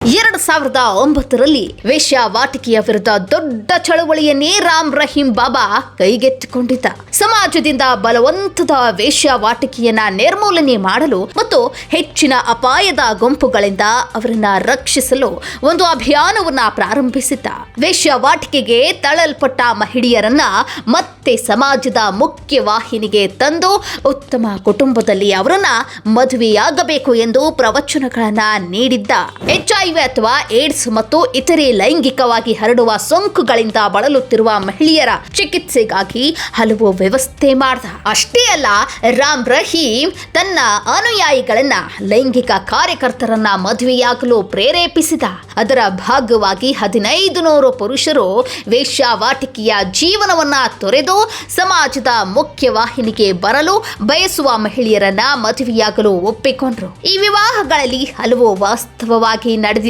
2009ರಲ್ಲಿ ವೇಶ್ಯಾವಾಟಿಕೆಯ ವಿರುದ್ಧ ದೊಡ್ಡ ಚಳವಳಿಯನ್ನೇ ರಾಮ್ ರಹೀಂ ಬಾಬಾ ಕೈಗೆತ್ತಿಕೊಂಡಿದ್ದ. ಸಮಾಜದಿಂದ ಬಲವಂತದ ವೇಶ್ಯಾವಾಟಿಕೆಯನ್ನ ನಿರ್ಮೂಲನೆ ಮಾಡಲು ಮತ್ತು ಹೆಚ್ಚಿನ ಅಪಾಯದ ಗುಂಪುಗಳಿಂದ ಅವರನ್ನ ರಕ್ಷಿಸಲು ಒಂದು ಅಭಿಯಾನವನ್ನ ಪ್ರಾರಂಭಿಸಿದ್ದ. ವೇಶ್ಯಾವಾಟಿಕೆಗೆ ತಳ್ಳಲ್ಪಟ್ಟ ಮಹಿಳೆಯರನ್ನ ಮತ್ತೆ ಸಮಾಜದ ಮುಖ್ಯ ವಾಹಿನಿಗೆ ತಂದು ಉತ್ತಮ ಕುಟುಂಬದಲ್ಲಿ ಅವರನ್ನ ಮದುವೆಯಾಗಬೇಕು ಎಂದು ಪ್ರವಚನಗಳನ್ನ ನೀಡಿದ್ದ. HIV ಅಥವಾ ಏಡ್ಸ್ ಮತ್ತು ಇತರೆ ಲೈಂಗಿಕವಾಗಿ ಹರಡುವ ಸೋಂಕುಗಳಿಂದ ಬಳಲುತ್ತಿರುವ ಮಹಿಳೆಯರ ಚಿಕಿತ್ಸೆಗಾಗಿ ಹಲವು ವ್ಯವಸ್ಥೆ ಮಾಡಿದ. ಅಷ್ಟೇ ಅಲ್ಲ, ರಾಮ್ ರಹೀಂ ತನ್ನ ಅನುಯಾಯಿಗಳನ್ನ ಲೈಂಗಿಕ ಕಾರ್ಯಕರ್ತರನ್ನ ಮದುವೆಯಾಗಲು ಪ್ರೇರೇಪಿಸಿದ. ಅದರ ಭಾಗವಾಗಿ 1500 ಪುರುಷರು ವೇಶ್ಯಾವಾಟಿಕೆಯ ಜೀವನವನ್ನ ತೊರೆದು ಸಮಾಜದ ಮುಖ್ಯವಾಹಿನಿಗೆ ಬರಲು ಬಯಸುವ ಮಹಿಳೆಯರನ್ನ ಮದುವೆಯಾಗಲು ಒಪ್ಪಿಕೊಂಡ್ರು. ಈ ವಿವಾಹಗಳಲ್ಲಿ ಹಲವು ವಾಸ್ತವವಾಗಿ ನಡೆದಿದ್ದ